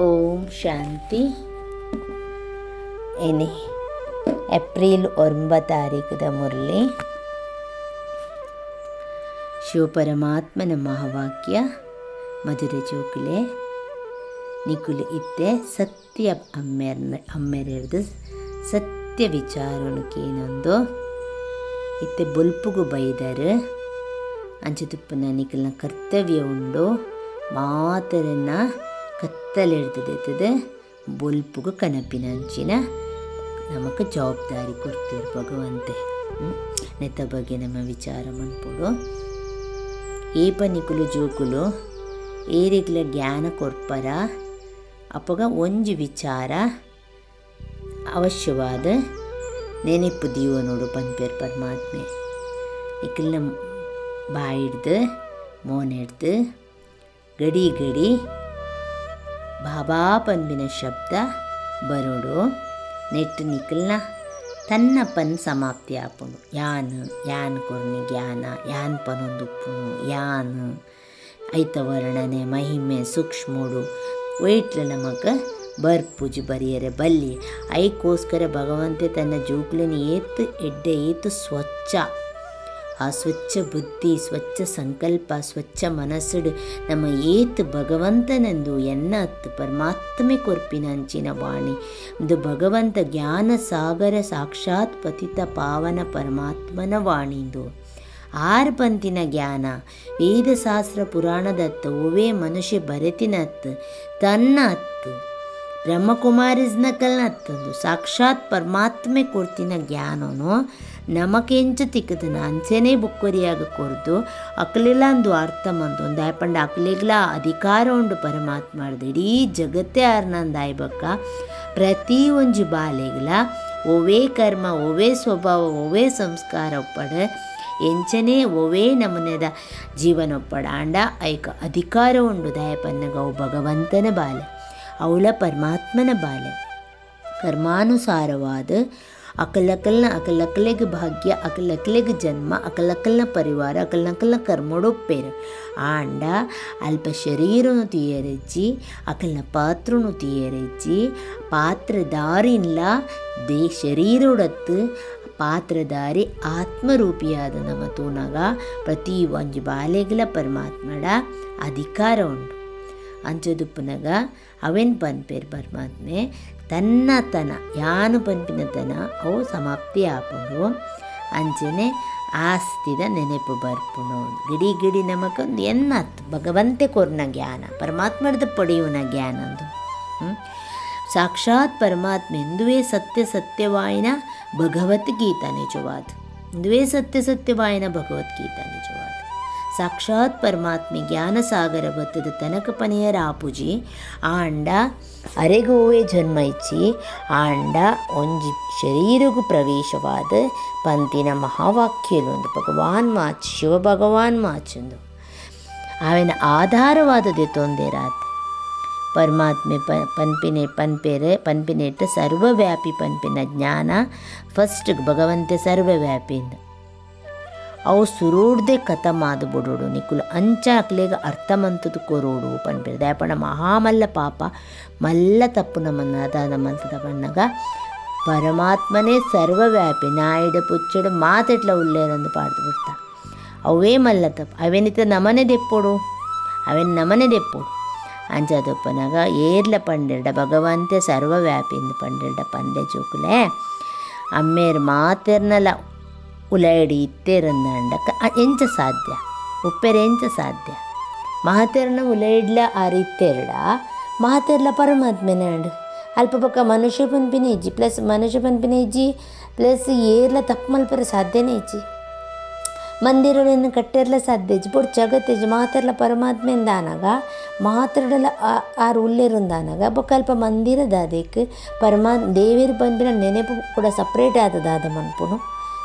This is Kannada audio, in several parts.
ಓಂ ಶಾಂತಿ. ಇನಿ ಏಪ್ರಿಲ್ 9 ಮುರಳಿ ಶಿವಪರಮಾತ್ಮನ ಮಹಾವಾಕ್ಯ ಮಧುರ ಜೋಕುಲೆ ನಿಕುಲು ಇತ್ತೆ ಸತ್ಯ ಅಮ್ಮೆರದು ಸತ್ಯ ವಿಚಾರಣಕ್ಕೇನೊಂದು ಇತ್ತೆ ಬೊಲ್ಪುಗು ಬೈದರು ಅಂಚುತುಪ್ಪನ ನಿಕಲ್ನ ಕರ್ತವ್ಯ ಉಂಡು ಮಾತರನ್ನ ಕತ್ತಲೆಡ್ತದೆ ಬೊಲ್ಪುಗು ಕನಪಿನಂಚಿನ ನಮಕ್ ಜವಾಬ್ದಾರಿ ಕೊಡ್ತೀರು ಭಗವಂತೆ. ನೆತ್ತ ಬಗ್ಗೆ ನಮ್ಮ ವಿಚಾರ ಮನ್ಪುಡು ಏಪ ನಿಕುಲು ಜೋಕುಲು ಏರಿಗ್ಲ ಜ್ಞಾನ ಕೊಡ್ಪರ ಅಪ್ಪಗ ಒಂಜಿ ವಿಚಾರ ಅವಶ್ಯವಾದ ನೆನಪು ದೀವನೋಡು ಪನ್ಪೇರು ಪರಮಾತ್ಮೆ ನಿಕಲ್ನ ಬಾಯಿಡ್ದು ಮೋನೆಡ್ದು ಗಡಿ ಗಡಿ ಬಾಬಾ ಪನ್ಪಿನ ಶಬ್ದ ಬರೋಡು ನೆಟ್ಟು ನಿಕಲ್ನ ತನ್ನ ಪನ್ ಸಮಾಪ್ತಿ ಆಪುಂಡು. ಯಾನ್ ಕೊರ್ನಿ ಜ್ಞಾನ ಯಾನ್ ಪನೊಂದು ಉಪ್ಪುನು ಯಾನ್ ಐತ ವರ್ಣನೆ ಮಹಿಮೆ ಸೂಕ್ಷ್ಮೋಡು ಒಯ್ಟ್ಲ ನಮಗ ಬರ್ಪುಜಿ ಬರಿಯರೆ ಬಲ್ಲಿ ಐಕೋಸ್ಕರ ಭಗವಂತೆ ತನ್ನ ಜೋಕ್ಲಿನ ಏತು ಸ್ವಚ್ಛ ಆ ಸ್ವಚ್ಛ ಬುದ್ಧಿ ಸ್ವಚ್ಛ ಸಂಕಲ್ಪ ಸ್ವಚ್ಛ ಮನಸ್ಸುಡು ನಮ್ಮ ಏತ್ ಭಗವಂತನಂದು ಎನ್ನತ್ತು ಪರಮಾತ್ಮೆ ಕೊರ್ಪಿನಂಚಿನ ವಾಣಿ ಇದು ಭಗವಂತ ಜ್ಞಾನ ಸಾಗರ ಸಾಕ್ಷಾತ್ ಪತಿತ ಪಾವನ ಪರಮಾತ್ಮನ ವಾಣಿಂದು ಆರು ಪಂತಿನ ಜ್ಞಾನ ವೇದಶಾಸ್ತ್ರ ಪುರಾಣದತ್ತ ಓವೇ ಮನುಷ್ಯ ಬರೆತಿನತ್ತು ತನ್ನ ಅತ್ತು ಬ್ರಹ್ಮಕುಮಾರಿಸ್ನ ಕಲ್ನ ಹತ್ತಂದು ಸಾಕ್ಷಾತ್ ಪರಮಾತ್ಮೆ ಕೊಡ್ತಿನ ಜ್ಞಾನನು ನಮಕೆಂಚ ತಿಕ್ಕದನ ಅಂಚೆನೇ ಬುಕ್ಕೊರಿಯಾಗ ಕೊರ್ದು ಅಕ್ಲೆಲ್ಲ ಅಂದು ಅರ್ಥ ಮಂದೊಂದು ಆಯ್ಪಂಡ ಅಕ್ಲೆಗ್ಲ ಅಧಿಕಾರ ಉಂಡು ಪರಮಾತ್ಮರ್ದು ಇಡೀ ಜಗತ್ತೇ ಆರ್ನಂದಾಯ್ಬಕ್ಕ ಪ್ರತಿ ಒಂಜಿ ಬಾಲೆಗ್ಲ ಒವೇ ಕರ್ಮ ಒವೇ ಸ್ವಭಾವ ಒವೇ ಸಂಸ್ಕಾರ ಒಪ್ಪಡ ಎಂಚನೇ ಒವೇ ನಮನೆದ ಜೀವನ ಒಪ್ಪಡ ಅಂಡ ಐಕ ಅಧಿಕಾರ ಉಂಡು ದಾಯಪನ್ನಗ ಅವು ಭಗವಂತನ ಬಾಲೆ ಅವಳ ಪರಮಾತ್ಮನ ಬಾಲೆ ಕರ್ಮಾನುಸಾರವಾದ ಅಕಲಕಲ್ನ ಭಾಗ್ಯ ಅಕಲಕಲೆಗೆ ಜನ್ಮ ಅಕಲಕಲ್ನ ಪರಿವಾರ ಅಕಲಕಲ್ನ ಕರ್ಮೊಡೊಪ್ಪೇರು ಆಂಡ ಅಲ್ಪ ಶರೀರನು ತೀಯರೆಜ್ಜಿ ಅಕಲ್ನ ಪಾತ್ರನು ತೀಯರೆಜ್ಜಿ ಪಾತ್ರಧಾರಿನ್ಲ ಶರೀರೊಡತ್ತು ಪಾತ್ರಧಾರಿ ಆತ್ಮರೂಪಿಯಾದ ನಮ್ಮ ತೂನಗ ಪ್ರತಿ ಒಂಜಿ ಬಾಲೆಗ್ಲ ಪರಮಾತ್ಮಡ ಅಧಿಕಾರ ಉಂಡು ಅಂಚದುಪ್ಪುನಗ ಅವೆನ್ ಪನ್ಪೇರು ಪರಮಾತ್ಮೆ ತನ್ನ ಯಾನು ಪನ್ಪಿನ ತನ ಅವು ಸಮಾಪ್ತಿ ಆಪುಂಡು ಅಂಚನೆ ಆಸ್ತಿದ ನೆನಪು ಬರ್ಪುಣು ಗಿಡಿ ನಮಗೊಂದು ಎನ್ನತ್ತು ಭಗವಂತೆ ಕೊರ್ನ ಜ್ಞಾನ ಪರಮಾತ್ಮದ ಪಡೆಯುವನ ಜ್ಞಾನ ಅಂದು ಸಾಕ್ಷಾತ್ ಪರಮಾತ್ಮ ಎಂದುವೇ ಸತ್ಯವಾಯಿನ ಭಗವದ್ಗೀತಾ ನಿಜವಾದ ಇಂದುವೇ ಸತ್ಯವಾಯಿನ ಭಗವದ್ಗೀತಾ ನಿಜವಾದ ಸಾಕ್ಷಾತ್ ಪರಮಾತ್ಮೆ ಜ್ಞಾನ ಸಾಗರ ಬತ್ತದ ತನಕ ಪನೆಯರ ಆಪುಜಿ ಆಂಡ ಅರೆಗೋವೆ ಜನ್ಮ ಇಚ್ಚಿ ಆಂಡ ಒಂಜಿ ಶರೀರಗೂ ಪ್ರವೇಶವಾದ ಪಂತಿನ ಮಹಾವಾಕ್ಯಲೊಂದು ಭಗವಾನ್ ಮಾಚ್ ಶಿವ ಭಗವಾನ್ ಮಾಚಂದು ಅವನ ಆಧಾರವಾದದೆ ತೊಂದೆರಾತ ಪರಮಾತ್ಮೆ ಪನ್ಪಿನೆಟ್ಟು ಸರ್ವವ್ಯಾಪಿ ಪನ್ಪಿನ ಜ್ಞಾನ ಫಸ್ಟ್ ಭಗವಂತೆ ಸರ್ವವ್ಯಾಪಿಯಿಂದ ಅವು ಸುರೋಡ್ದೆ ಕಥಮಾದು ಬಿಡೋಡು ನಿಕುಲು ಅಂಚ ಅಕ್ಲೆಗ ಅರ್ಥಮಂತದು ಕೊರೋಡು ಪನ್ಪಿರ ದಯಪಣ ಮಹಾಮಲ್ಲ ಪಾಪ ಮಲ್ಲ ತಪ್ಪು ನಮ್ಮನ್ನದ ಪಣ್ಣಗ ಪರಮಾತ್ಮನೇ ಸರ್ವವ್ಯಾಪಿ ನಾಯಿಡು ಪುಚ್ಚಡು ಮಾತೆಟ್ಲ ಉಳ್ಳೇರಂದು ಪಾಡ್ದು ಬಿಡ್ತಾ ಅವೇ ಮಲ್ಲ ತಪ್ಪು ಅವೆನಿತ ನಮನೆ ದೆಪ್ಪೋಡು ಅಂಚದಪ್ಪನಾಗ ಏರ್ಲ ಪಂಡಿರ್ಡ ಭಗವಂತೆ ಸರ್ವವ್ಯಾಪಿಯಿಂದ ಪಂಡಿರ್ಡ ಪಂಡೆ ಜೋಕುಲೆ ಅಮ್ಮೇರು ಮಾತೆರ್ನಲ ಉಲೈಡಿ ಇತ್ತೇರಂದಂಡಕ ಎಂಚ ಸಾಧ್ಯ ಉಪ್ಪೆರೆ ಎಂಚ ಸಾಧ್ಯ ಮಹತೆರ್ನ ಉಲೈಡ್ಲ ಆರಿತ್ತೇರ್ಡ ಮಹತೆರ್ಲ ಪರಮಾತ್ಮೆನ ಅಂಡು ಅಲ್ಪ ಪಕ್ಕ ಮನುಷ್ಯ ಪನ್ಪಿನ ಇಜ್ಜಿ ಪ್ಲಸ್ ಏರ್ಲ ತಪ್ಪು ಮಲ್ಪರ ಸಾಧ್ಯನೇ ಇಜ್ಜಿ ಮಂದಿರಗಳನ್ನು ಕಟ್ಟೆರ್ಲ ಸಾಧ್ಯ ಇಜ್ಜಿ ಪೊಡ್ ಜಗತ್ತೇಜಿ ಮಾತೆರ್ಲ ಪರಮಾತ್ಮೆಯಿಂದ ಆನಾಗ ಮಾತಾಡಲ ಆರು ಉಲ್ಲೇರುಂದಾನಾಗ ಬೊಕ್ಕ ಅಲ್ಪ ಮಂದಿರದ ಅದಕ್ಕೆ ದೇವೇರು ಪನ್ಪಿನ ನೆನಪು ಕೂಡ ಸಪ್ರೇಟ್ ಆದದಾದ ಮನ್ಪುನು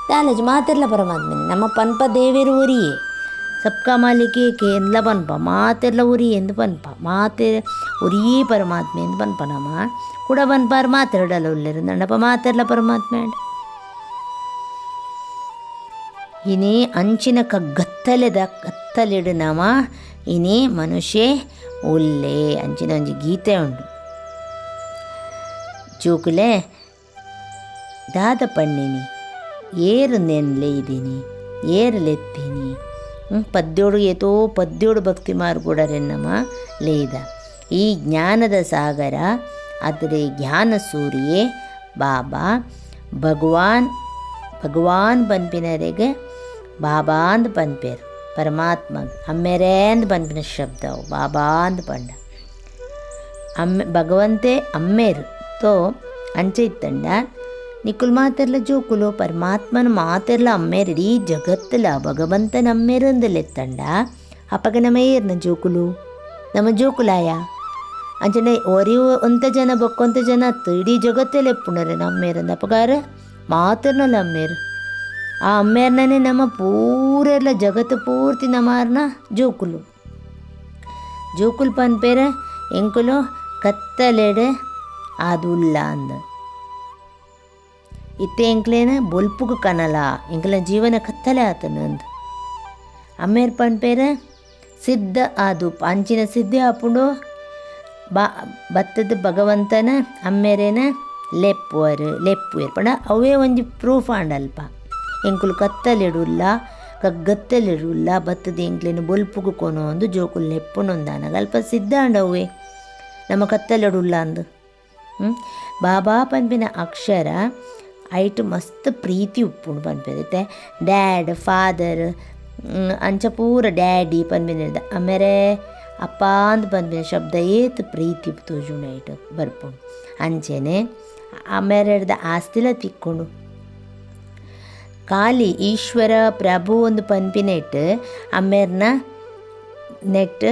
ದಾಲಜ್ ಮಾತೆರ್ಲ ಪರಮಾತ್ಮನೆ ನಮ್ಮ ಪನ್ಪ ದೇವೇರು ಉರಿಯೇ ಸಬ್ಕಾ ಮಾಲಿಕೆ ಎಲ್ಲ ಪನ್ಪ ಮಾತೆರ್ಲ ಉರಿ ಎಂದು ಪನ್ಪ ಮಾತೆ ಉರಿಯೇ ಪರಮಾತ್ಮೆ ಎಂದು ಪನ್ಪ ನಮ್ಮ ಕೂಡ ಪನ್ಪಾರು ಮಾತೆರಡಲ್ಲ ಉಳ್ಳೇರುಂದಪ್ಪ ಮಾತೆರ್ಲ ಪರಮಾತ್ಮೆ ಇನೇ ಅಂಚಿನ ಗತ್ತಲೆಡು ನಮ ಇನೇ ಮನುಷ್ಯ ಒಳ್ಳೆ ಅಂಚಿನ ಒಂಜಿ ಗೀತೆ ಉಂಡು ಜೋಕುಲೆ ದಾದ ಪಣ್ಣಿನಿ ಏರು ನೆನ್ಲೆ ಇದ್ದೀನಿ ಏರು ಲೆತ್ತೀನಿ ಪದ್ಯೋಡು ಏತೋ ಪದ್ಯೋಡು ಭಕ್ತಿ ಮಾರ್ಗೂಡರೆನ್ನಮ ಲೇದ ಈ ಜ್ಞಾನದ ಸಾಗರ ಆದರೆ ಜ್ಞಾನ ಸೂರ್ಯೇ ಬಾಬಾ ಭಗವಾನ್ ಪನ್ಪಿನರೆಗೆ ಬಾಬಾ ಅಂದು ಪನ್ಪೇರು ಪರಮಾತ್ಮ ಅಮ್ಮೆರೇ ಅಂದು ಪನ್ಪಿನ ಶಬ್ದ ಅವು ಬಾಬಾ ಅಂದು ಪಂಡ ಭಗವಂತೆ ಅಮ್ಮೇರು ತೋ ಅಂಚೆ ಇತ್ತಂಡ ನಿಕ್ಕುಲು ಮಾತೆರ್ಲ ಜೋಕುಲು ಪರಮಾತ್ಮನ ಮಾತೆರ್ಲ ಅಮ್ಮೇರು ಇಡೀ ಜಗತ್ತಲ ಭಗವಂತನ ಅಮ್ಮೇರು ಅಂದಲೆತ್ತಂಡ ಅಪ್ಪಗ ನಮೇರ್ನ ಜೋಕುಲು ನಮ್ಮ ಜೋಕುಲಾಯ ಅಂಚನೆ ಒರಿವು ಒಂತ ಜನ ಬೊಕ್ಕೊಂತ ಜನ ಅತ್ತು ಇಡೀ ಜಗತ್ತಲ್ಲಿ ಎಪ್ಪುಣರೆ ನಮ್ಮೇರಂದ ಅಪ್ಪಗಾರ ಮಾತೆರ್ನಲ್ಲ ಅಮ್ಮೇರು ಆ ಅಮ್ಮೇರ್ನೇ ನಮ್ಮ ಪೂರೆಲ್ಲ ಜಗತ್ತು ಪೂರ್ತಿ ನಮಾರ್ನ ಜೋಕುಲು ಪನ್ಪೇರ ಎಂಕುಲು ಕತ್ತಲೆಡೆ ಆದುಲ್ಲ ಅಂದ ಇತ್ತೆ ಎಂಕ್ಲೇನ ಬೊಲ್ಪುಗು ಕನಲ ಎಂಕಲ ಜೀವನ ಕತ್ತಲೆ ಆತನು ಅಂದ ಅಮ್ಮೇರ್ ಪನ್ಪೇರ ಸಿದ್ಧ ಆದು ಅಂಚಿನ ಸಿದ್ಧಿ ಆಪುಂಡು ಬತ್ತದ ಭಗವಂತನ ಅಮ್ಮೇರೇನ ಲೆಪ್ಪುವೇರು ಪಂಡ ಅವೇ ಒಂಜಿ ಪ್ರೂಫ್ ಆಂಡಲ್ಪ ಎಂಕುಲು ಕತ್ತಲೆಡುಲ್ಲ ಕಗ್ಗತ್ತಲೆಡುಲ್ಲ ಬತ್ತದ ಎಂಕ್ಲೇನು ಬೊಲ್ಪುಗು ಕೊನೋ ಅಂದು ಜೋಕುಲು ಲೆಪ್ಪುನೊಂದಾನಾಗ ಅಲ್ಪ ಸಿದ್ಧ ಅಂಡವೇ ನಮ್ಮ ಕತ್ತಲೆಡುಲ್ಲ ಅಂದು ಬಾಬಾ ಪನ್ಪಿನ ಅಕ್ಷರ ಐಟು ಮಸ್ತ್ ಪ್ರೀತಿ ಉಪ್ಪುಂಡು ಪನ್ಪೇರುತ್ತೆ ಡ್ಯಾಡ್ ಫಾದರ್ ಅಂಚ ಪೂರ ಡ್ಯಾಡಿ ಪನ್ಪಿನ ಆಮೇಲೆ ಅಪ್ಪ ಅಂದು ಪನ್ಪಿನ ಶಬ್ದ ಏತು ಪ್ರೀತಿ ತೋಜುಂಡು ಐಟು ಬರ್ಪುಂಡು ಅಂಚೆನೆ ಆಮೇಲೆ ಆಸ್ತಿಲ ತಿಕ್ಕೊಂಡು ಖಾಲಿ ಈಶ್ವರ ಪ್ರಭು ಒಂದು ಪನ್ಪಿನ ಇಟ್ಟು ಅಮ್ಮೇರ್ನ ನೆಟ್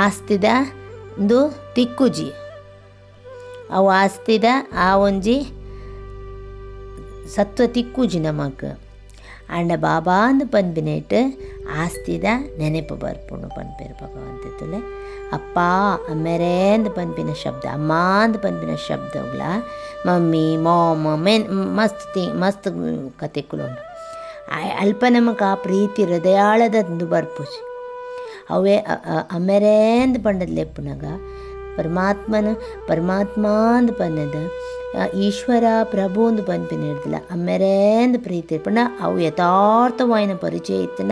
ಆಸ್ತಿದ ಒಂದು ತಿಕ್ಕುಜಿ ಅವು ಆಸ್ತಿದ ಆ ಒಂಜಿ ಸತ್ವ ತಿಕ್ಕುಜಿ ನಮಕ್ ಅಂಡ ಬಾಬಾ ಅಂದು ಪನ್ಪಿನೇಟ್ ಆಸ್ತಿದ ನೆನಪು ಬರ್ಪುಂಡು ಪನ್ಪೇರು ಭಗವಂತ ತುಲೆ ಅಪ್ಪ ಅಮ್ಮೆರೇ ಅಂದು ಪನ್ಪಿನ ಶಬ್ದ ಅಮ್ಮ ಅಂದು ಪನ್ಪಿನ ಶಬ್ದಗಳ ಮಮ್ಮಿ ಮಾಮ್ ಮಸ್ತ್ ಕತೆಕ್ಕುಲುಂಡು ಅಲ್ಪ ನಮಕ್ ಆ ಪ್ರೀತಿ ಹೃದಯಾಳದಂದು ಬರ್ಪುಜಿ ಅವೇ ಅಮ್ಮೆರೇ ಅಂದು ಪಂಡದ ಲೆಪ್ಪುನಾಗ ಪರಮಾತ್ಮ ಅಂದು ಪನ್ನದ ಈಶ್ವರ ಪ್ರಭು ಒಂದು ಪನ್ಪಿನ ಹಿಡ್ದಿಲ್ಲ ಅಮ್ಮೆರೇ ಅಂದು ಪ್ರೀತಿ ಪಂಡ ಅವು ಯಥಾರ್ಥವಾಯಿನ ಪರಿಚಯ ಇತ್ತನ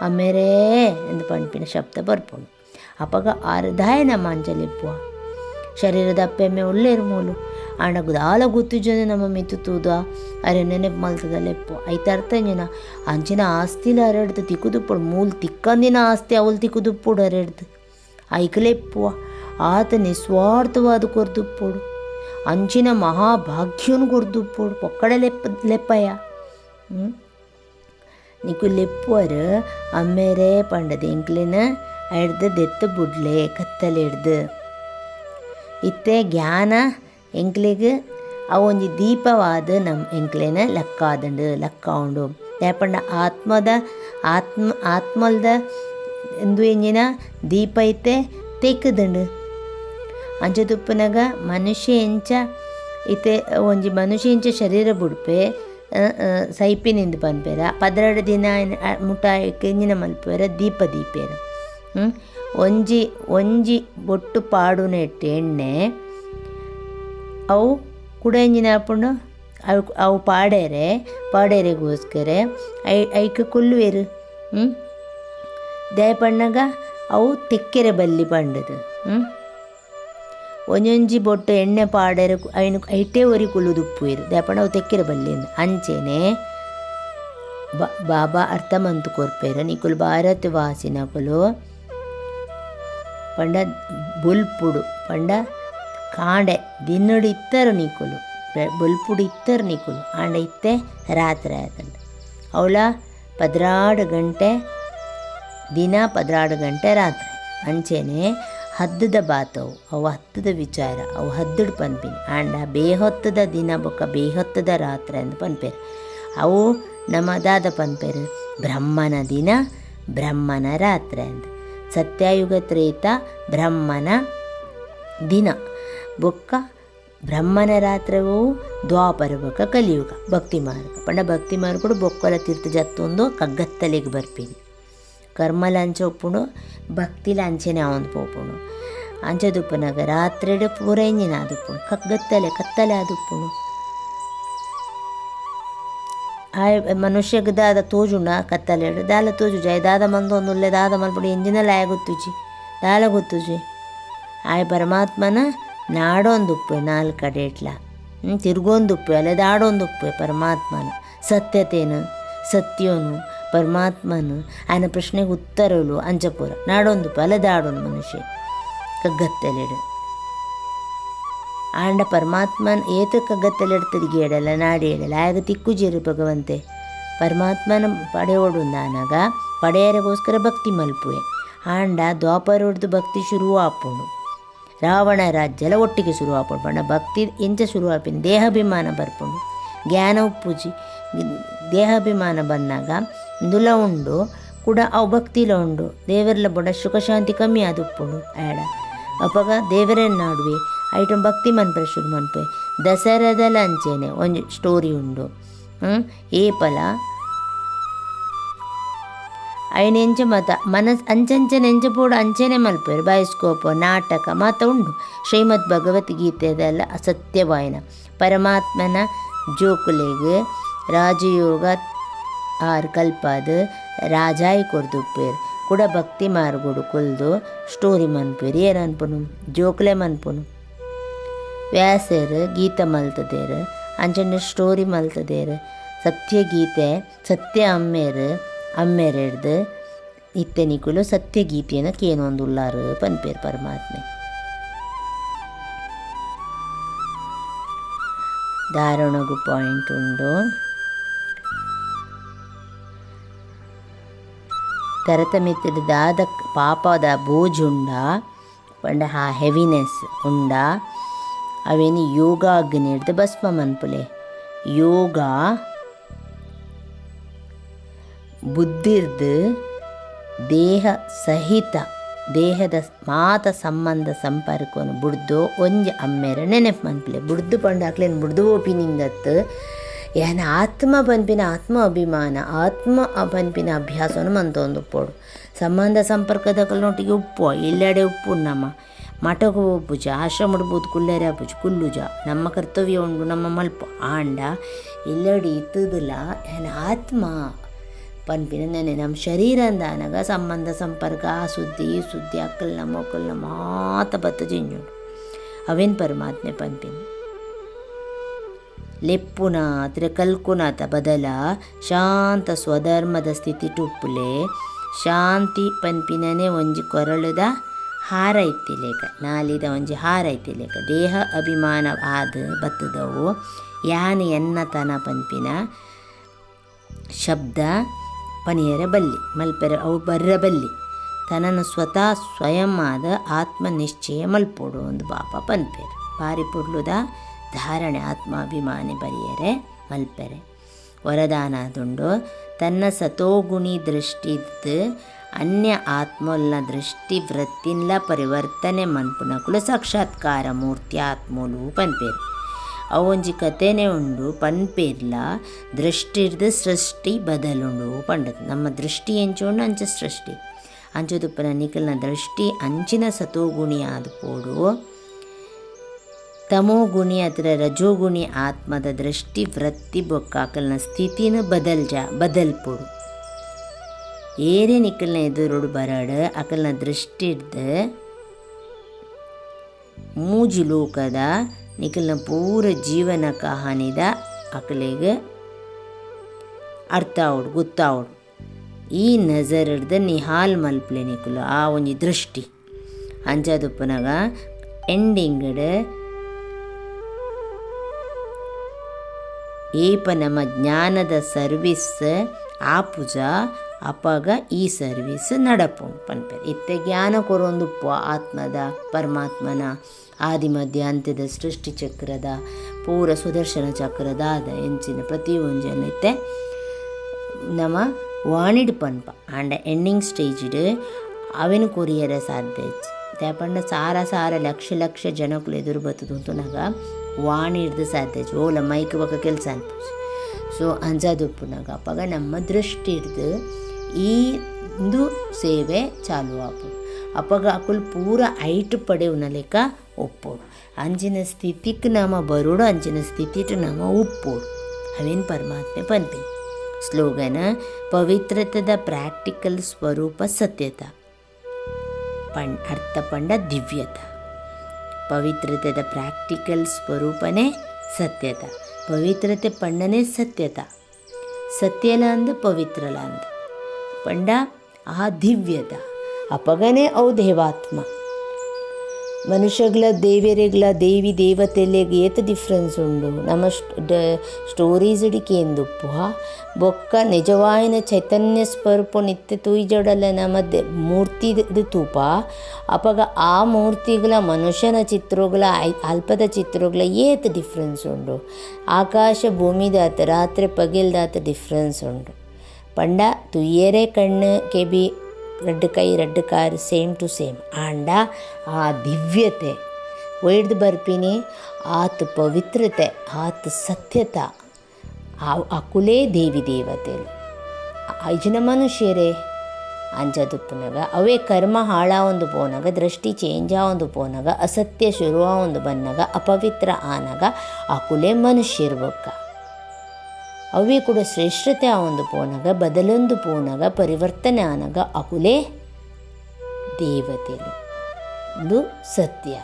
ಅಮ್ಮೆರೇ ಎಂದು ಪನ್ಪಿನ ಶಬ್ದ ಬರ್ಪುಂಡು ಅಪಗ ಅರ್ಧಾಯ ನಮ್ಮ ಅಂಚಲಿಪ್ಪುವ ಶರೀರದ ಅಪ್ಪೆಮ್ಮೆ ಒಳ್ಳೆರು ಮೂಲು ಆಂಡ ದಾಲ ಗೊತ್ತು ಜನ ನಮ್ಮ ಮಿತ್ತುತ್ತೂದ ಅರೆ ನೆನಪು ಮಲ್ತದ ಲೆಪ್ಪು ಐತರ್ಥ ಜನ ಅಂಚಿನ ಆಸ್ತಿಲ ಹರಡ್ದು ತಿಕ್ಕುದುಪ್ಪುಡು ಮೂಲು ತಿಕ್ಕಂದಿನ ಆಸ್ತಿ ಅವಳು ತಿಕ್ಕುದುಪ್ಪುಡು ಹರಡ್ದು ಐಕಲೆಪ್ಪುವ ಆತ ನಿಸ್ವಾರ್ಥವಾದ ಕೊರ್ದುಪ್ಪುಡು ಅಂಚಿನ ಮಹಾಭಾಗ್ಯನು ಕೊರ್ದುಪ್ಪುಡು ಪೊಕ್ಕಡ ಲೆಪ್ಪಯ್ಯ ನಿಕ್ಕು ಲೆಪ್ಪುವರು ಅಮ್ಮೇರೇ ಪಂಡದ ಎಂಕ್ಲಿನ ಹಿಡ್ದು ದೆತ್ತು ಬುಡ್ಲೆ ಕತ್ತಲೆ ಹಿಡ್ದು ಇತ್ತೆ ಜ್ಞಾನ ಎಂಕ್ಲಿಗೆ ಅವೊಂಜಿ ದೀಪವಾದ ನಮ್ಮ ಎಂಕ್ಲೇನ ಲೆಕ್ಕ ಉಂಡು ಯಾಪಂಡ ಆತ್ಮಲ್ದ ಎಂದು ಎಂಜಿನ ದೀಪ ಐತೆ ತೆಕ್ಕದುಂಡು ಅಂಚದುಪ್ಪನಾಗ ಮನುಷ್ಯ ಎಂಚ ಇತ್ತೆ ಒಂಜಿ ಮನುಷ್ಯ ಎಂಚ ಶರೀರ ಬುಡ್ಪೆ ಸೈಪಿನಿಂದ ಪನ್ಪೇರ 12 ದಿನ ಮುಟ ಎಂಜಿನ ಮಲ್ಪೇರ ದೀಪೇರ ಒಂಜಿ ಬೊಟ್ಟು ಪಾಡುನ ಇಟ್ಟು ಎಣ್ಣೆ ಅವು ಕುಡಂಜಿನ ಹಾಕೊಂಡು ಅವು ಪಾಡೇರೆಗೋಸ್ಕರ ಐಕ ಕೊಲ್ಲುವೆರು ದಯಪಣ್ಣಗ ಅವು ತೆಕ್ಕೆರೆ ಬಲ್ಲಿ ಪಂಡದು ಒಂಜೊಂಜಿ ಬೊಟ್ಟು ಎಣ್ಣೆ ಪಾಡೇರೆ ಐನು ಐಟೇ ಒರಿ ಕುಲ್ಲುದುಪ್ಪುವೆರು ದಯಪಣ್ಣ ಅವು ತೆಕ್ಕೆರೆ ಬಲ್ಲಿ ಅಂಚೆನೆ ಬಾಬಾ ಅರ್ಥ ಮಂತು ಕೊರ್ಪೇರು ನಿಕುಲು ಭಾರತ ವಾಸಿನಕುಲು ಪಂಡ ಬೊಲ್ಪುಡು ಪಂಡ ಕಾಂಡೆ ದಿನ್ನಡು ಇತ್ತರು ನಿಕುಲು ಬೊಲ್ಪುಡು ಇತ್ತರು ನಿಕುಲು ಆಂಡ ಇತ್ತೆ ರಾತ್ರಿ ಆಯ್ತಂಡ ಅವಳ 16 ಗಂಟೆ ದಿನ 16 ಗಂಟೆ ರಾತ್ರಿ ಅಂಚೆನೆ ಹದ್ದದ ಬಾತವು ಅವು ಹತ್ತದ ವಿಚಾರ ಅವು ಹದ್ದಡು ಪನ್ಪಿನ ಆಂಡ ಬೇಹೊತ್ತದ ದಿನ ಬೊಕ್ಕ ಬೇಹೊತ್ತದ ರಾತ್ರಿ ಅಂದು ಪನ್ಪೇರು ಅವು ನಮ್ಮ ದಾದ ಪನ್ಪೇರು ಬ್ರಹ್ಮನ ದಿನ ಬ್ರಹ್ಮನ ರಾತ್ರಿ ಅಂದು ಸತ್ಯಯುಗ ತ್ರೇತ ಬ್ರಹ್ಮನ ದಿನ ಬೊಕ್ಕ ಬ್ರಹ್ಮನ ರಾತ್ರವು ದ್ವಾಪರ ಬೊಕ್ಕ ಕಲಿಯುಗ ಭಕ್ತಿ ಮಾರ್ಗ ಪಂಡ ಭಕ್ತಿ ಮಾರ್ಗಡು ಬೊಕ್ಕಲ ತೀರ್ಥ ಜತ್ತೊಂದು ಕಗ್ಗತ್ತಲೆಗೆ ಬರ್ಪೀನಿ ಕರ್ಮಲ ಅಂಚೆ ಒಪ್ಪುಂಡು ಭಕ್ತಿಲ ಅಂಚೆನೆ ಅವಂದು ಪೋಪುಂಡು ಅಂಚದುಪ್ಪುನಾಗ ರಾತ್ರಿಡು ಪೂರ ಎಂಜಿನ ಆದುಪ್ಪುಣು ಕತ್ತಲೆ ಆದುಪ್ಪುಣು. ಮನುಷ್ಯಗೆ ದಾದ ತೋಜುಂಡ ಕತ್ತಲೆಡು ದಾಲ ತೋಜುಜ ದಾದ ಮಂದೊಂದುಲ್ಲೆ ದಾದ ಮಲ್ಪಡು ಎಂಜಿನಲ್ಲ ಗೊತ್ತುಜಿ ದಾಲ ಗೊತ್ತುಜಿ. ಆಯ್ ಪರಮಾತ್ಮನ ನಾಡೊಂದುಪ್ಪೆ ನಾಲ್ಕು ಕಡೆ ಇಟ್ಲ ತಿರ್ಗೊಂದುಪ್ಪೆ ಅಲ್ಲ ದಾಡೊಂದುಪ್ಪೆ ಪರಮಾತ್ಮನ ಸತ್ಯತೇನು ಸತ್ಯೋನು ಪರಮಾತ್ಮನು ಆಯನ ಪ್ರಶ್ನೆಗೆ ಉತ್ತರಲು ಅಂಚಪುರ ನಾಡೊಂದುಪ್ಪೆ ಅಲ್ಲ ದಾಡೋನು ಮನುಷ್ಯ ಕಗ್ಗತ್ತಲೆಡು ಆಂಡ ಪರಮಾತ್ಮನ ಏತ ಕಗ್ಗತ್ತಲೆಡು ತಿರುಗೇಡಲ್ಲ ನಾಡೇಡಲ್ಲ ಆಗ ತಿಕ್ಕುಜೇರು ಭಗವಂತೆ ಪರಮಾತ್ಮನ ಪಡೆಯೋಡುಂದಾನಾಗ ಪಡೆಯರಿಗೋಸ್ಕರ ಭಕ್ತಿ ಮಲ್ಪುವೆ ಆಂಡ ದ್ವಾಪರ ಹೊಡೆದು ಭಕ್ತಿ ಶುರು ಆಪುಂಡು. ರಾವಣ ರಾಜ್ಯಲ ಒಟ್ಟಿಗೆ ಶುರು ಆಪುಂಡು ಪಂಡ ಭಕ್ತಿ ಎಂಚ ಶುರು ಆಪಿನ ದೇಹಾಭಿಮಾನ ಬರ್ಪುಂಡು ಜ್ಞಾನ ಉಪ್ಪುಜಿ ದೇಹಾಭಿಮಾನ ಬಂದಾಗ ದುಲ ಉಂಡು ಕೂಡ ಅವು ಭಕ್ತಿಲ ಉಂಡು ದೇವರಲ್ಲ ಬುಡ ಸುಖಶಾಂತಿ ಕಮ್ಮಿ ಆದುಪ್ಪುಂಡು ಆಡ ಅಪ್ಪಗ ದೇವರನ್ನಾಡುವೆ ಐಟಮ್ ಭಕ್ತಿ ಮನ್ಪರೆ ಶುರು ಮನ್ಪೆ. ದಸರಾದಲ್ಲ ಅಂಚೆನೆ ಒಂದು ಸ್ಟೋರಿ ಉಂಡು ಏಪಲ ಅಯ್ಯನ ಎಂಚ ಮತ ಅಂಚಂಚನೆ ಎಂಚ ಪೂಡ ಅಂಚೆನೆ ಮಲ್ಪೇರು ಬಯೋಸ್ಕೋಪ್ ನಾಟಕ ಮಾತ ಉಂಡು. ಶ್ರೀಮದ್ ಭಗವದ್ಗೀತೆದಲ್ಲ ಸತ್ಯವಾಯನ ಪರಮಾತ್ಮನ ಜೋಕುಲೆಗೆ ರಾಜಯೋಗ ಕಲ್ಪಾದ ರಾಜಾಯಿ ಕೊರ್ದುಪ್ಪೇರು ಕೂಡ ಭಕ್ತಿ ಮಾರ್ಗುಡು ಕೊಲ್ದು ಸ್ಟೋರಿ ಮನ್ಪೇರು ಏನು ಅನ್ಪುನು ಜೋಕ್ಲೆ ಮನ್ಪುನು. ವ್ಯಾಸರು ಗೀತ ಮಲ್ತದೇರು ಅಂಚನೆ ಸ್ಟೋರಿ ಮಲ್ತದೇರು ಸತ್ಯಗೀತೆ ಸತ್ಯ ಅಮ್ಮೇರೆಡ್ದು ಇತ್ತೆನಿಕುಲು ಸತ್ಯಗೀತೆಯನ್ನು ಕೇನೊಂದುಲ್ಲಾರು ಪನ್ಪೇರು ಪರಮಾತ್ಮೆ. ಧಾರಣಗು ಪಾಯಿಂಟ್ ಉಂಡು ತರತಮಿತ್ತಿದ ದಾದ ಪಾಪದ ಬೋಜುಂಡ ಪಂಡ ಆ ಹೆವಿನೆಸ್ ಉಂಡ ಅವೇನು ಯೋಗ ಅಗ್ನಿಡ್ದು ಭಸ್ಮ ಮನ್ಪುಲೆ. ಯೋಗ ಬುದ್ಧಿರ್ದು ದೇಹ ಸಹಿತ ದೇಹದ ಮಾತ ಸಂಬಂಧ ಸಂಪರ್ಕವನ್ನು ಬುಡ್ದು ಒಂಜಿ ಅಮ್ಮೆರ ನೆನಪು ಮನ್ಪುಲೆ ಬುಡ್ದು ಪಂಡ ಹಾಕ್ಲೇನು ಬುಡ್ದು ಓಪಿನಿಂಗತ್ತು ಏನ ಆತ್ಮ ಪನ್ಪಿನ ಆತ್ಮ ಅಭಿಮಾನ ಆತ್ಮ ಪನ್ಪಿನ ಅಭ್ಯಾಸವನ್ನು ಮಂತೊಂದು ಪೋಡು ಸಂಬಂಧ ಸಂಪರ್ಕದೊಟ್ಟಿಗೆ ಉಪ್ಪು ಎಲ್ಲೆಡೆ ಉಪ್ಪು ನಮ್ಮ ಮಠಗೂ ಪೂಜ ಆಶ್ರಮಡು ಬೂದು ಕುಲ್ಲೇರ ಪೂಜ ಕುಲ್ಲುಜ ನಮ್ಮ ಕರ್ತವ್ಯ ಉಂಡು ನಮ್ಮ ಮಲ್ಪ ಆಂಡ ಎಲ್ಲೆಡೆ ಇತ್ತದಿಲ್ಲ ಏನ ಆತ್ಮ ಪನ್ಪಿನ ನೆನೆ ನಮ್ಮ ಶರೀರ ಅಂದಾನಾಗ ಸಂಬಂಧ ಸಂಪರ್ಕ ಆ ಸುದ್ದಿ ಈ ಸುದ್ದಿ ಅಕ್ಕಲ್ನ ಮೊಕ್ಕಲ್ನ ಮಾತ ಬತ್ತ ಜಿಂಜುಂಡು ಅವೇನು ಪರಮಾತ್ಮೆ ಪನ್ಪಿನ ಲೆಪ್ಪುನ ಅದ್ರ ಕಲ್ಕುನಾತ ಬದಲ ಶಾಂತ ಸ್ವಧರ್ಮದ ಸ್ಥಿತಿ ಟುಪ್ಪುಲೆ ಶಾಂತಿ ಪನ್ಪಿನನೆ ಒಂಜಿ ಕೊರಳುದ ಹಾರ ಇತ್ತಿಲೇಕ ನಾಲಿದ ಒಂಜಿ ಹಾರ ಇತ್ತಿಲೇಕ ದೇಹ ಅಭಿಮಾನ ಆದ ಬತ್ತದವು ಯಾನೆ ಎನ್ನತನ ಪನ್ಪಿನ ಶಬ್ದ ಪನಿಯರ ಬಲ್ಲಿ ಮಲ್ಪೆರ ಅವು ಬರ್ರ ಬಲ್ಲಿ ತನನ ಸ್ವತಃ ಸ್ವಯಂ ಆದ ಆತ್ಮ ನಿಶ್ಚಯ ಮಲ್ಪೋಡು ಒಂದು ಪಾಪ ಪನ್ಪೇರು ಬಾರಿ ಪುರ್ಲುದ ಧಾರಣೆ ಆತ್ಮಾಭಿಮಾನಿ ಬರಿಯರೆ ಮಲ್ಪೆರೆ ವರದಾನದುಂಡು ತನ್ನ ಸತೋಗುಣಿ ದೃಷ್ಟಿದ್ದು ಅನ್ಯ ಆತ್ಮೋಲ್ನ ದೃಷ್ಟಿ ವೃತ್ತಿನ್ಲ ಪರಿವರ್ತನೆ ಮನ್ಪುನಕುಲು ಸಾಕ್ಷಾತ್ಕಾರ ಮೂರ್ತಿ ಆತ್ಮೋಲು ಪನ್ಪೇರು ಅವೊಂಜಿ ಕಥೆನೇ ಉಂಡು ಪನ್ಪೇರ್ಲ ದೃಷ್ಟಿರ್ದು ಸೃಷ್ಟಿ ಬದಲುಂಡು ಪಂಡದು ನಮ್ಮ ದೃಷ್ಟಿ ಎಂಚುಂಡು ಅಂಚ ಸೃಷ್ಟಿ ಅಂಚುದುಪ್ಪನ ನಿಖಲ್ನ ದೃಷ್ಟಿ ಅಂಚಿನ ಸತೋಗುಣಿ ಆದುಪೋಡು ತಮೋಗುಣಿ ಅಥವಾ ರಜೋಗುಣಿ ಆತ್ಮದ ದೃಷ್ಟಿ ವೃತ್ತಿ ಬೊಕ್ಕಾಕಲ್ನ ಸ್ಥಿತಿನ ಬದಲ್ಪೋಡು ಏರೇ ನಿಖಲ್ನ ಎದುರುಡು ಬರಡು ಅಕಲ್ನ ದೃಷ್ಟಿರ್ದು ಮೂಜು ಲೋಕದ ನಿಖಲ್ನ ಪೂರ ಜೀವನ ಕಹಾನಿದ ಅಕಲಿಗೆ ಅರ್ಥ ಆವಡು ಗೊತ್ತಾವಡು ಈ ನಜರ್ದ ನಿಹಾಲ್ ಮಲ್ಪಲೆ ನಿಖಲು ಆ ಒಂಜಿ ದೃಷ್ಟಿ ಅಂಚದುಪ್ಪನಾಗ ಎಂಡಿಂಗಡ್ ಏಪ ನಮ್ಮ ಜ್ಞಾನದ ಸರ್ವಿಸ್ ಆಪುಜ ಅಪಗ ಈ ಸರ್ವಿಸ್ ನಡಪುಂಡು ಪನ್ಪೇರು ಇತ್ತೆ ಜ್ಞಾನ ಕೊರೊಂದು ಆತ್ಮದ ಪರಮಾತ್ಮನ ಆದಿಮಧ್ಯ ಅಂತ್ಯದ ಸೃಷ್ಟಿ ಚಕ್ರದ ಪೂರ ಸುದರ್ಶನ ಚಕ್ರದಾದ ಎಂಚಿನ ಪ್ರತಿಯೊಂಜನ ಇತ್ತೆ ನಮ್ಮ ವಾಣಿಡ್ ಪನ್ಪ ಆಂಡ ಎಂಡಿಂಗ್ ಸ್ಟೇಜ್ಡ್ ಅವೆನು ಕೊರಿಯರ ಸಾಧ್ಯ ತೇಪಂಡ ಸಾರ ಲಕ್ಷ ಜನಕ್ಕಲು ಎದುರು ಬತ್ತದು ಅಂತನಾಗ ವಾಣಿಡ್ದು ಸಾಧ್ಯ ಓಲ ಮೈಕ್ ಬಕ್ಕ ಕೆಲಸ ಅನ್ಪೋಸಿ ಸೊ ಅಂಜಾದುಪ್ಪುನಾಗ ಅಪ್ಪಾಗ ನಮ್ಮ ದೃಷ್ಟಿ ಹಿಡ್ದು ಈ ಸೇವೆ ಚಾಲು ಆಪು ಅಪಗ ಅಕುಲು ಪೂರ ಐಟು ಪಡೆಯುನ ಲೆಕ್ಕ ಒಪ್ಪೋಡು. ಅಂಚಿನ ಸ್ಥಿತಿಕ್ ನಮ ಬರೋಡು, ಅಂಚಿನ ಸ್ಥಿತಿಟ್ ನಮ ಉಪ್ಪೋಡು. ಅವೇನು ಪರಮಾತ್ಮೆ ಪನ್ಪಿನಿ. ಸ್ಲೋಗನ: ಪವಿತ್ರತದ ಪ್ರಾಕ್ಟಿಕಲ್ ಸ್ವರೂಪ ಸತ್ಯತ, ಅರ್ಥ ಪಂಡ ದಿವ್ಯತ. ಪವಿತ್ರತೆದ ಪ್ರಾಕ್ಟಿಕಲ್ ಸ್ವರೂಪನೇ ಸತ್ಯತ. ಪವಿತ್ರತೆ ಪಂಡನೇ ಸತ್ಯತ. ಸತ್ಯಲ ಅಂದ ಪವಿತ್ರಲ ಅಂದ ಪಂಡ ಆ ದಿವ್ಯತ. ಅಪಗನೇ ಅವು ದೇವಾತ್ಮ. ಮನುಷ್ಯಗಳ ದೇವೇರೆಗಳ ದೇವಿ ದೇವತೆಲೆಗೆ ಏತ ಡಿಫ್ರೆನ್ಸ್ ಉಂಡು. ನಮ್ಮ ಸ್ಟೋರೀಸ್ ಇಡಿಕೆ ಎಂದುಪ್ಪು ಬೊಕ್ಕ ನಿಜವಾಯಿನ ಚೈತನ್ಯ ಸ್ವರೂಪ ನಿತ್ಯ ತೂಯ್ಜಡಲ್ಲ ನಮ್ಮ ಮೂರ್ತಿ ತೂಪ. ಅಪಗ ಆ ಮೂರ್ತಿಗಳ ಮನುಷ್ಯನ ಚಿತ್ರಗಳ ಅಲ್ಪದ ಚಿತ್ರಗಳ ಏತ ಡಿಫ್ರೆನ್ಸ್ ಉಂಡು. ಆಕಾಶ ಭೂಮಿದಾತ ರಾತ್ರಿ ಪಗಿಲ್ದಾತ ಡಿಫ್ರೆನ್ಸ್ ಉಂಡು. ಪಂಡ ತುಯ್ಯರೆ ಕಣ್ಣು ಕೆಬಿ ರಡ್ಡು ಕೈ ರಡ್ಡು ಕಾರು ಸೇಮ್ ಟು ಸೇಮ್. ಆಂಡ ಆ ದಿವ್ಯತೆ ಒಯ್ದು ಬರ್ಪಿನಿ. ಆತ ಪವಿತ್ರತೆ, ಆತ ಸತ್ಯತ, ಅಕುಲೇ ದೇವಿ ದೇವತೆಲು. ಐಜನ ಮನುಷ್ಯರೇ ಅಂಜದುಪ್ಪನಾಗ ಅವೇ ಕರ್ಮ ಹಾಳಾವೊಂದು ಪೋನಾಗ, ದೃಷ್ಟಿ ಚೇಂಜ್ ಆವೊಂದು ಪೋನಾಗ, ಅಸತ್ಯ ಶುರುವಾವೊಂದು ಬನ್ನಾಗ, ಅಪವಿತ್ರ ಆನಾಗ ಅಕುಲೇ ಮನುಷ್ಯರು ಬೊಕ್ಕ. ಅವೇ ಕೂಡ ಶ್ರೇಷ್ಠತೆ ಆವೊಂದು ಪೋನಾಗ, ಬದಲೊಂದು ಪೋನಾಗ, ಪರಿವರ್ತನೆ ಆನಾಗ ಅಕುಲೇ ದೇವತೆಲು. ಒಂದು ಸತ್ಯ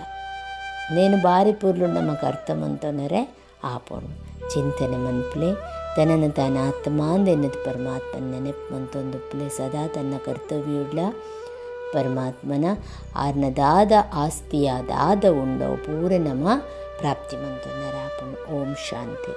నేను ಬಾರಿ ಪೂರ್ಲು ನಮಗೆ ಅರ್ಥ ಮಂತೋನರೆ ಆಪೋಣ ಚಿಂತನೆ ಮನ್ಪಲೆ ತನ್ನನ್ನು ತಾನು ಆತ್ಮಾಂದೆನ್ನದು ಪರಮಾತ್ಮನ ನೆನಪು ಮಂತೊಂದುಪ್ಪಲೆ ಸದಾ ತನ್ನ ಕರ್ತವ್ಯುಡ್ಲ ಪರಮಾತ್ಮನ ಆರ್ನದಾದ ಆಸ್ತಿಯಾದಾದ ಉಂಡವು ಪೂರ ನಮ್ಮ ಪ್ರಾಪ್ತಿ ಮಂತೊಂದರೆ ಆಪೋಣ. ಓಂ ಶಾಂತಿ.